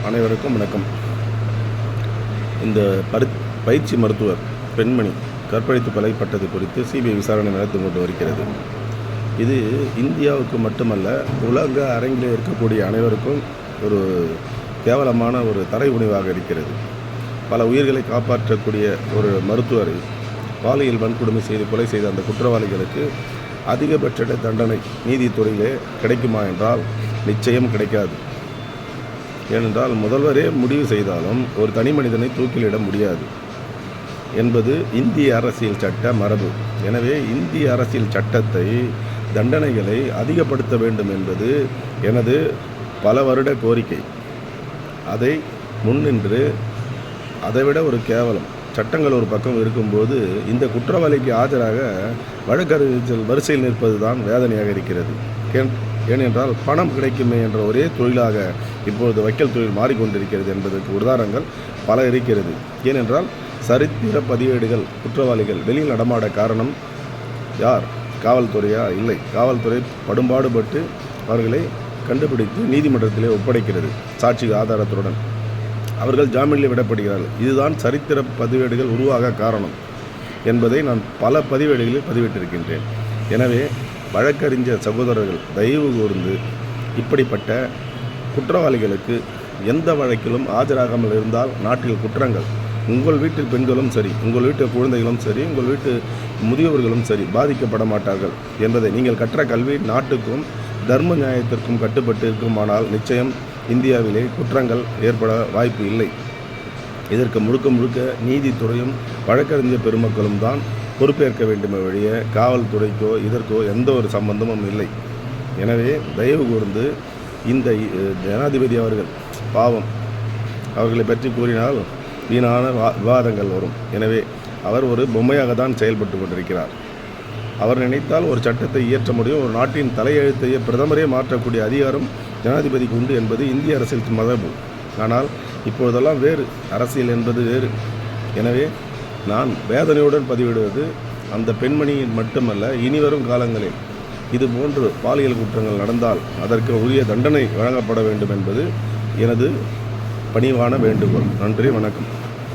அனைவருக்கும் வணக்கம். இந்த பயிற்சி மருத்துவர் பெண்மணி கற்பழித்து கொலைப்பட்டது குறித்து சிபிஐ விசாரணை நடத்தி கொண்டு வருகிறது. இது இந்தியாவுக்கு மட்டுமல்ல, உலக அரங்கிலே இருக்கக்கூடிய அனைவருக்கும் ஒரு கேவலமான ஒரு தரை உணிவாக இருக்கிறது. பல உயிர்களை காப்பாற்றக்கூடிய ஒரு மருத்துவரை பாலியல் வன்கொடுமை செய்து கொலை செய்த அந்த குற்றவாளிகளுக்கு அதிகபட்ச தண்டனை நீதித்துறையிலே கிடைக்குமா என்றால் நிச்சயம் கிடைக்காது. ஏனென்றால் முதல்வரே முடிவு செய்தாலும் ஒரு தனி மனிதனை தூக்கிலிட முடியாது என்பது இந்திய அரசியல் சட்ட மரபு. எனவே இந்திய அரசியல் சட்டத்தை தண்டனைகளை அதிகப்படுத்த வேண்டும் என்பது எனது பல வருட கோரிக்கை. அதை முன்னின்று அதைவிட ஒரு கேவலம் சட்டங்கள் ஒரு பக்கம் இருக்கும்போது இந்த குற்றவாளிக்கு ஆஜராக வழக்கறிஞர்கள் வரிசையில் நிற்பது தான் வேதனையாக இருக்கிறது. ஏனென்றால் பணம் கிடைக்குமே என்ற ஒரே தொழிலாக இப்பொழுது வக்கீல் தொழில் மாறிக்கொண்டிருக்கிறது என்பதற்கு உதாரணங்கள் பல இருக்கிறது. ஏனென்றால் சரித்திர பதிவேடுகள் குற்றவாளிகள் வெளியில் நடமாட காரணம் யார்? காவல்துறையா? இல்லை, காவல்துறை படும்பாடுபட்டு அவர்களை கண்டுபிடித்து நீதிமன்றத்திலே ஒப்படைக்கிறது சாட்சி ஆதாரத்துடன். அவர்கள் ஜாமீனில் விடப்படுகிறார்கள். இதுதான் சரித்திர பதிவேடுகள் உருவாக காரணம் என்பதை நான் பல பதிவேடுகளில் பதிவிட்டிருக்கின்றேன். எனவே வழக்கறிஞர் சகோதரர்கள் தயவு கூர்ந்து இப்படிப்பட்ட குற்றவாளிகளுக்கு எந்த வழக்கிலும் ஆஜராகாமல் இருந்தால் நாட்டில் குற்றங்கள் உங்கள் வீட்டு பெண்களும் சரி, உங்கள் வீட்டு குழந்தைகளும் சரி, உங்கள் வீட்டு முதியவர்களும் சரி பாதிக்கப்பட மாட்டார்கள் என்பதை நீங்கள் கற்ற கல்வி நாட்டுக்கும் தர்ம நியாயத்திற்கும் கட்டுப்பட்டு இருக்குமானால் நிச்சயம் இந்தியாவிலே குற்றங்கள் ஏற்பட வாய்ப்பு இல்லை. இதற்கு முழுக்க முழுக்க நீதித்துறையும் வழக்கறிஞர் பெருமக்களும் தான் பொறுப்பேற்க வேண்டுமே வழிய காவல்துறைக்கோ இதற்கோ எந்த ஒரு சம்பந்தமும் இல்லை. எனவே தயவு கூர்ந்து இந்த ஜனாதிபதி அவர்கள் பாவம், அவர்களை பற்றி கூறினால் வீணான விவாதங்கள் வரும். எனவே அவர் ஒரு பொம்மையாக தான் செயல்பட்டு கொண்டிருக்கிறார். அவர் நினைத்தால் ஒரு சட்டத்தை இயற்ற முடியும். ஒரு நாட்டின் தலையெழுத்தையே பிரதமரே மாற்றக்கூடிய அதிகாரம் ஜனாதிபதிக்கு உண்டு என்பது இந்திய அரசியல் மரபு. ஆனால் இப்பொழுதெல்லாம் வேறு, அரசியல் என்பது வேறு. எனவே நான் வேதனையுடன் பதிவிடுவது அந்த பெண்மணியின் மட்டுமல்ல, இனிவரும் காலங்களில் இதுபோன்று பாலியல் குற்றங்கள் நடந்தால் அதற்கு உரிய தண்டனை வழங்கப்பட வேண்டும் என்பது எனது பணிவான வேண்டுகோள். நன்றி, வணக்கம்.